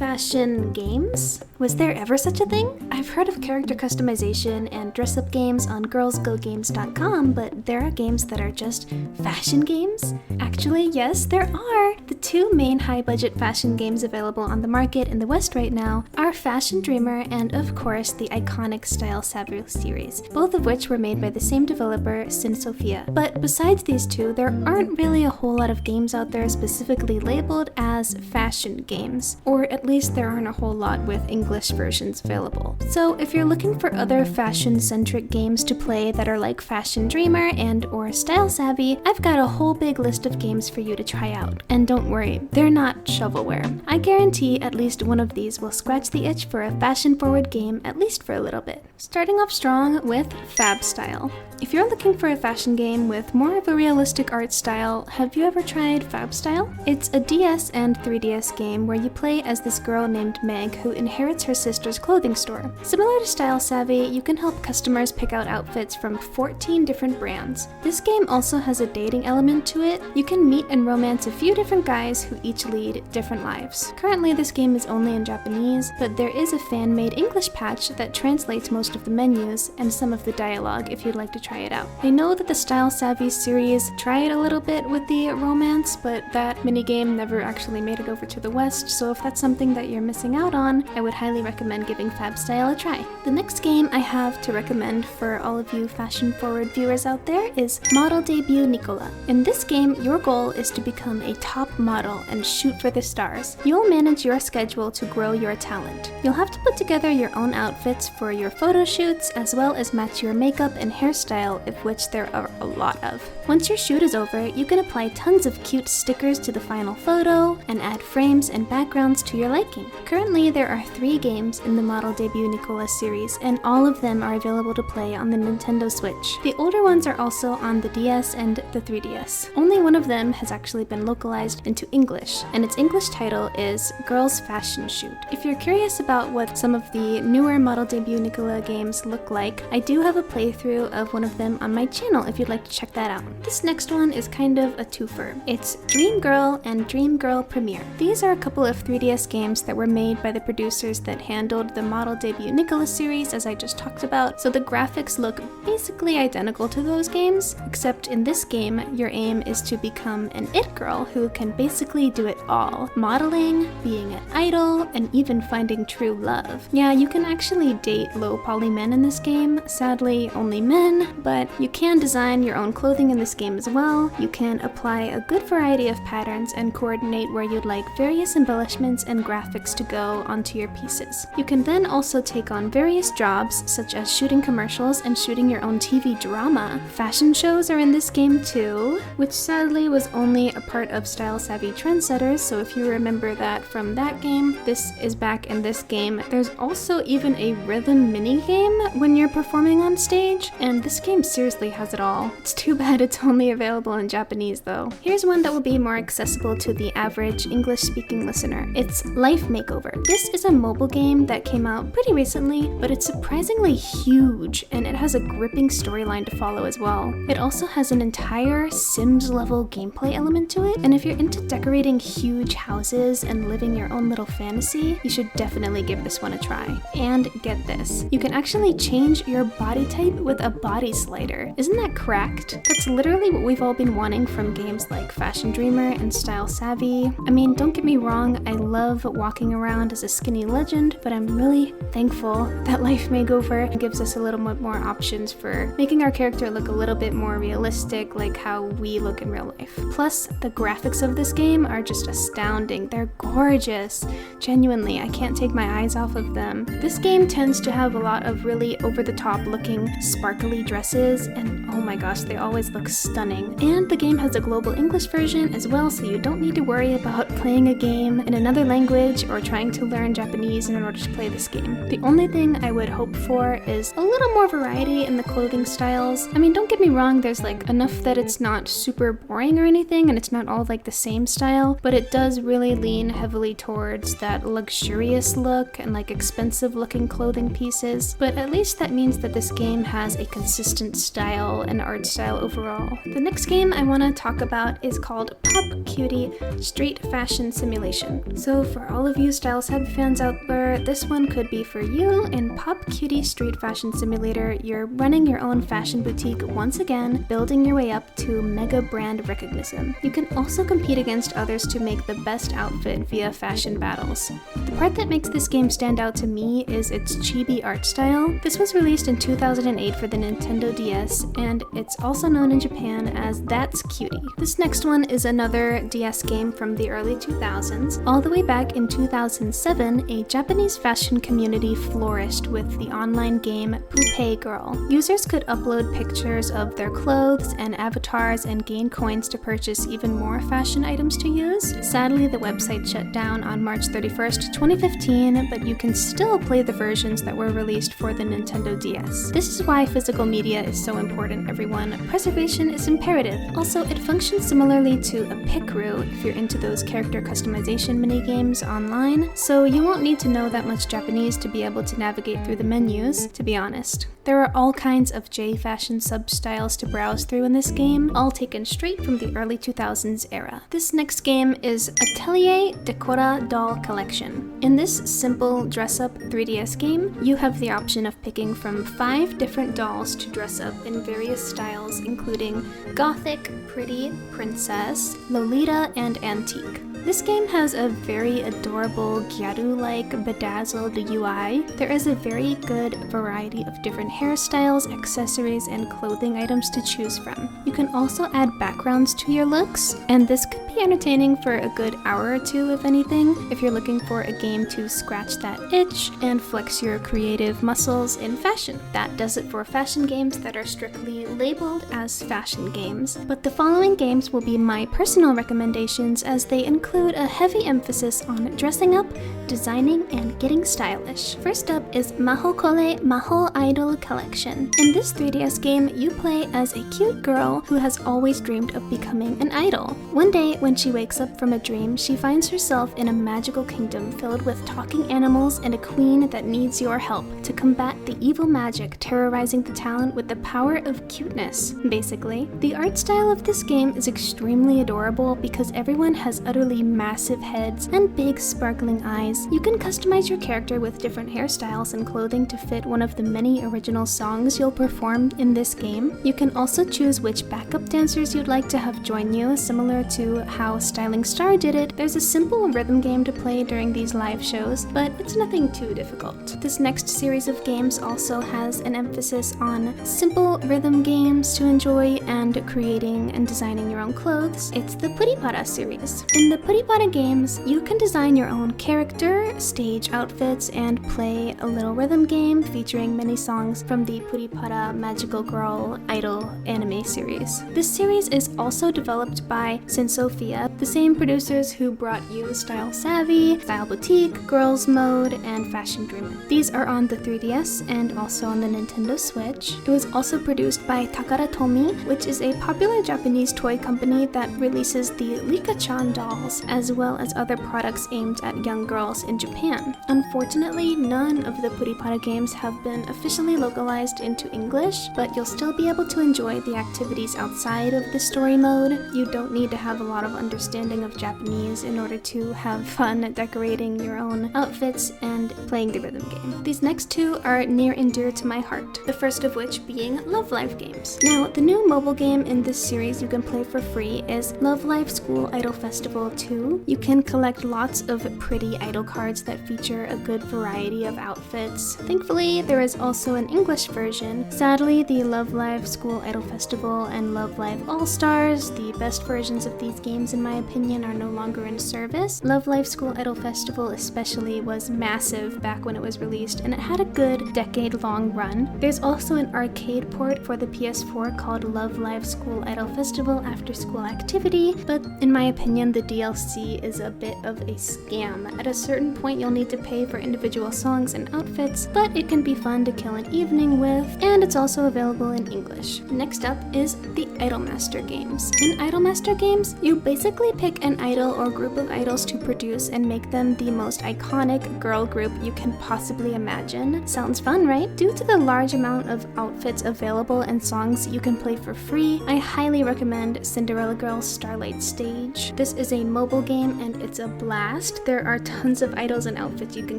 Fashion games? Was there ever such a thing? I've heard of character customization and dress-up games on girlsgogames.com, but there are games that are just fashion games? Actually, yes, there are! The two main high-budget fashion games available on the market in the West right now are Fashion Dreamer and, of course, the iconic Style series, both of which were made by the same developer, Sin Sophia. But besides these two, there aren't really a whole lot of games out there specifically labeled as fashion games, or at least there aren't a whole lot with English versions available. So if you're looking for other fashion-centric games to play that are like Fashion Dreamer and or Style Savvy, I've got a whole big list of games for you to try out. And don't worry, they're not shovelware. I guarantee at least one of these will scratch the itch for a fashion-forward game at least for a little bit. Starting off strong with Fab Style. If you're looking for a fashion game with more of a realistic art style, have you ever tried Fab Style? It's a DS and 3DS game where you play as this girl named Meg who inherits her sister's clothing store. Similar to Style Savvy, you can help customers pick out outfits from 14 different brands. This game also has a dating element to it. You can meet and romance a few different guys who each lead different lives. Currently, this game is only in Japanese, but there is a fan-made English patch that translates most of the menus and some of the dialogue if you'd like to try it out. I know that the Style Savvy series tried a little bit with the romance, but that minigame never actually made it over to the West, so if that's something that you're missing out on, I would highly recommend giving Fab Style a try. The next game I have to recommend for all of you fashion-forward viewers out there is Model Debut Nicola. In this game, your goal is to become a top model and shoot for the stars. You'll manage your schedule to grow your talent. You'll have to put together your own outfits for your photo shoots, as well as match your makeup and hairstyle, of which there are a lot of. Once your shoot is over, you can apply tons of cute stickers to the final photo and add frames and backgrounds to your liking. Currently, there are 3 games in the Model Debut Nicola series, and all of them are available to play on the Nintendo Switch. The older ones are also on the DS and the 3DS. Only one of them has actually been localized into English, and its English title is Girls Fashion Shoot. If you're curious about what some of the newer Model Debut Nicola games look like, I do have a playthrough of one of them on my channel if you'd like to check that out. This next one is kind of a twofer. It's Dream Girl and Dream Girl Premiere. These are a couple of 3DS games that were made by the producers that handled the Model Debut Nicola series, as I just talked about, so the graphics look basically identical to those games, except in this game, your aim is to become an it girl who can basically do it all. Modeling, being an idol, and even finding true love. Yeah, you can actually date low-poly men in this game, sadly only men, but you can design your own clothing in this game as well. You can apply a good variety of patterns and coordinate where you'd like various embellishments and graphics to go onto your pieces. You can then also take on various jobs, such as shooting commercials and shooting your own TV drama. Fashion shows are in this game too, which sadly was only a part of Style Savvy Trendsetters, so if you remember that from that game, this is back in this game. There's also even a rhythm minigame when you're performing on stage, and this game seriously has it all. It's too bad it's only available in Japanese though. Here's one that will be more accessible to the average English-speaking listener. It's Life Makeover. This is a mobile game that came out pretty recently, but it's surprisingly huge, and it has a gripping storyline to follow as well. It also has an entire Sims-level gameplay element to it, and if you're into decorating huge houses and living your own little fantasy, you should definitely give this one a try. And get this, you can actually change your body type with a body slider. Isn't that cracked? That's literally what we've all been wanting from games like Fashion Dreamer and Style Savvy. I mean, don't get me wrong, I love walking around as a skinny legend, but I'm really thankful that Life Makeover gives us a little bit more options for making our character look a little bit more realistic, like how we look in real life. Plus, the graphics of this game are just astounding. They're gorgeous. Genuinely, I can't take my eyes off of them. This game tends to have a lot of really over-the-top looking sparkly dresses, and oh my gosh, they always look stunning. And the game has a global English version as well, so you don't need to worry about playing a game in another language or trying to learn Japanese in order to play this game. The only thing I would hope for is a little more variety in the clothing styles. I mean, don't get me wrong, there's like enough that it's not super boring or anything, and it's not all like the same style, but it does really lean heavily towards that luxurious look and like expensive looking clothing pieces. DS, but at least that means that this game has a consistent style and art style overall. The next game I want to talk about is called Pop Cutie Street Fashion Simulation. So for all of you Styles Head fans out there, this one could be for you. In Pop Cutie Street Fashion Simulator, you're running your own fashion boutique once again, building your way up to mega brand recognition. You can also compete against others to make the best outfit via fashion battles. The part that makes this game stand out to me is its chibi art style. This was released in 2008 for the Nintendo DS, and it's also known in Japan as That's Cutie. This next one is another DS game from the early 2000s. All the way back in 2007, a Japanese fashion community flourished with the online game POE Girl. Users could upload pictures of their clothes and avatars and gain coins to purchase even more fashion items to use. Sadly, the website shut down on March 31st, 2015, but you can still play the versions that were released for the Nintendo DS. This is why physical media is so important, everyone. Preservation is imperative. Also, it functions similarly to a Picru if you're into those character customization minigames online, so you won't need to know that much Japanese to be able to navigate through the menus, to be honest. There are all kinds of J-fashion sub-styles to browse through in this game, all taken straight from the early 2000s era. This next game is Tellier Deora doll collection. In this simple dress-up 3DS game, you have the option of picking from 5 different dolls to dress up in various styles, including gothic, pretty, princess, Lolita, and antique. This game has a very adorable gyaru-like bedazzled UI. There is a very good variety of different hairstyles, accessories, and clothing items to choose from. You can also add backgrounds to your looks, and this could be entertaining for a good hour or two if anything, if you're looking for a game to scratch that itch and flex your creative muscles in fashion. That does it for fashion games that are strictly labeled as fashion games, but the following games will be my personal recommendations as they include a heavy emphasis on dressing up, designing, and getting stylish. First up is Mahle Idol Collection. In this 3DS game, you play as a cute girl who has always dreamed of becoming an idol. One day, when she wakes up from a dream, she finds herself in a magical kingdom filled with talking animals and a queen that needs your help to combat the evil magic terrorizing the town with the power of cuteness, basically. The art style of this game is extremely adorable because everyone has utterly massive heads and big sparkling eyes. You can customize your character with different hairstyles and clothing to fit one of the many original songs you'll perform in this game. You can also choose which backup dancers you'd like to have join you, similar to how Styling Star did it. There's a simple rhythm game to play during these live shows, but it's nothing too difficult. This next series of games also has an emphasis on simple rhythm games to enjoy and creating and designing your own clothes. It's the PTY Series. In the PTY games, you can design your own character, stage outfits, and play a little rhythm game featuring many songs from the PTY Magical Girl Idol anime series. This series is also developed by Sophia, the same producers who brought you Style Savvy, Style Boutique, Girls Mode, and Fashion Dreamer. These are on the 3DS and also on the Nintendo Switch. It was also produced by Takara Tomy, which is a popular Japanese toy company that releases the Rika-chan dolls, as well as other products aimed at young girls in Japan. Unfortunately, none of the PTY games have been officially localized into English, but you'll still be able to enjoy the activities outside of the story mode. You don't need to have a lot of understanding of Japanese in order to have fun decorating your own outfits and playing the rhythm game. These next two are near and dear to my heart, the first of which being Love Live games. Now, the new mobile game in this series you can play for free is Love Live School Idol Festival 2. You can collect lots of pretty idol cards that feature a good variety of outfits. Thankfully, there is also an English version. Sadly, the Love Live School Idol Festival and Love Live All-Stars, the best versions of these games in my opinion, are no longer in service. Love Live School Idol Festival especially was massive back when it was released, and it had a good decade-long run. There's also an arcade port for the PS4 called Love Live School Idol Festival After School Activity, but in my opinion, the DLC see is a bit of a scam. At a certain point you'll need to pay for individual songs and outfits, but it can be fun to kill an evening with, and it's also available in English. Next up is the Idolmaster games. In Idolmaster games, you basically pick an idol or group of idols to produce and make them the most iconic girl group you can possibly imagine. Sounds fun, right? Due to the large amount of outfits available and songs you can play for free, I highly recommend Cinderella Girls Starlight Stage. This is a mobile game and it's a blast. There are tons of idols and outfits you can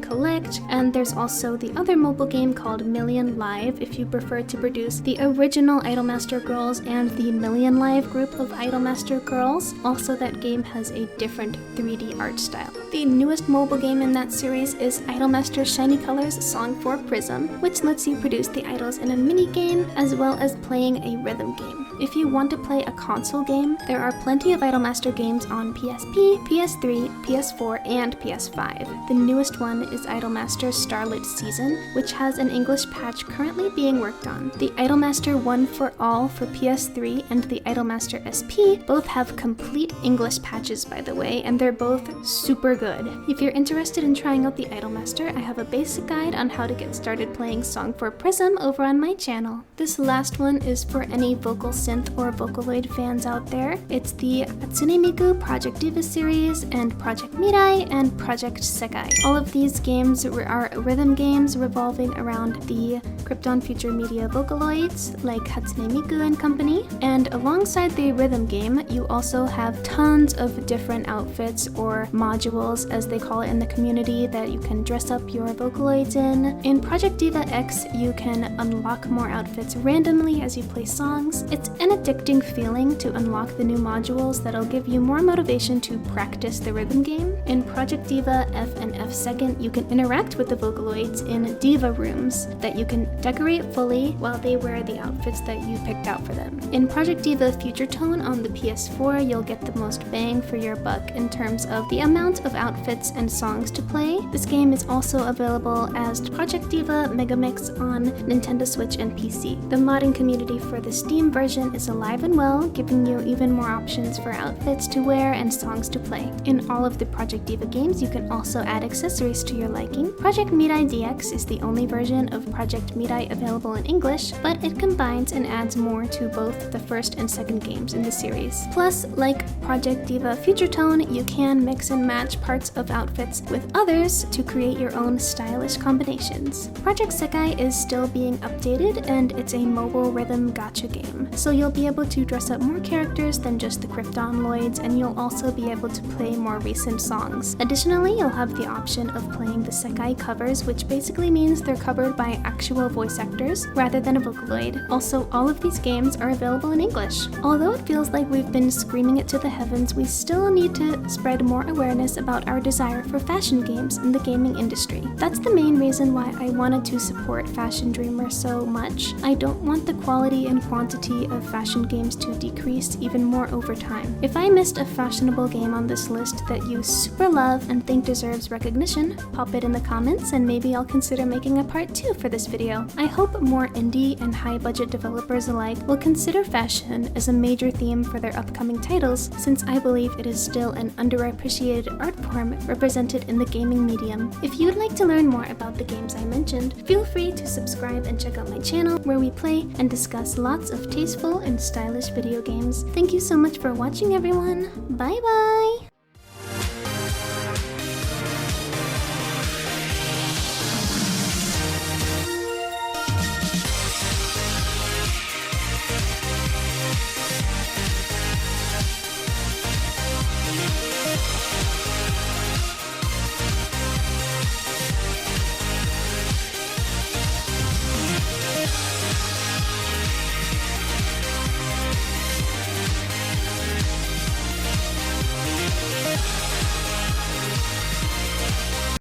collect, and there's also the other mobile game called Million Live if you prefer to produce the original Idolmaster girls and the Million Live group of Idolmaster girls. Also, that game has a different 3D art style. The newest mobile game in that series is Idolmaster Shiny Colors Song for Prism, which lets you produce the idols in a mini game as well as playing a rhythm game. If you want to play a console game, there are plenty of Idolmaster games on PSP, PS3, PS4, and PS5. The newest one is Idolmaster Starlit Season, which has an English patch currently being worked on. The Idolmaster One for All for PS3 and the Idolmaster SP both have complete English patches, by the way, and they're both super good. If you're interested in trying out the Idolmaster, I have a basic guide on how to get started playing Song for Prism over on my channel. This last one is for any vocal synth or Vocaloid fans out there. It's the Hatsune Miku Project Diva series and Project Mirai and Project Sekai. All of these games are rhythm games revolving around the Krypton Future Media Vocaloids like Hatsune Miku and company. And alongside the rhythm game, you also have tons of different outfits or modules, as they call it in the community, that you can dress up your Vocaloids in. In Project Diva X, you can unlock more outfits randomly as you play songs. It's an addicting feeling to unlock the new modules that'll give you more motivation to practice the rhythm game. In Project Diva F and F2, you can interact with the Vocaloids in Diva rooms that you can decorate fully while they wear the outfits that you picked out for them. In Project Diva Future Tone on the PS4, you'll get the most bang for your buck in terms of the amount of outfits and songs to play. This game is also available as Project Diva Megamix on Nintendo Switch and PC. The modding community for the Steam version is alive and well, giving you even more options for outfits to wear and songs to play. In all of the Project Diva games, you can also add accessories to your liking. Project Mirai DX is the only version of Project Mirai available in English, but it combines and adds more to both the first and second games in the series. Plus, like Project Diva Future Tone, you can mix and match parts of outfits with others to create your own stylish combinations. Project Sekai is still being updated, and it's a mobile rhythm gacha game, so you'll be able to dress up more characters than just the Kryptonloids, and you'll also be able to play more recent songs. Additionally, you'll have the option of playing the Sekai covers, which basically means they're covered by actual voice actors rather than a Vocaloid. Also, all of these games are available in English. Although it feels like we've been screaming it to the heavens, we still need to spread more awareness about our desire for fashion games in the gaming industry. That's the main reason why I wanted to support Fashion Dreamer so much. I don't want the quality and quantity of fashion games to decrease even more over time. If I missed a fashionable game on this list that you super love and think deserves recognition, pop it in the comments and maybe I'll consider making a part 2 for this video. I hope more indie and high-budget developers alike will consider fashion as a major theme for their upcoming titles, since I believe it is still an underappreciated art form represented in the gaming medium. If you'd like to learn more about the games I mentioned, feel free to subscribe and check out my channel where we play and discuss lots of tasteful and stylish video games. Thank you so much for watching, everyone. Bye bye!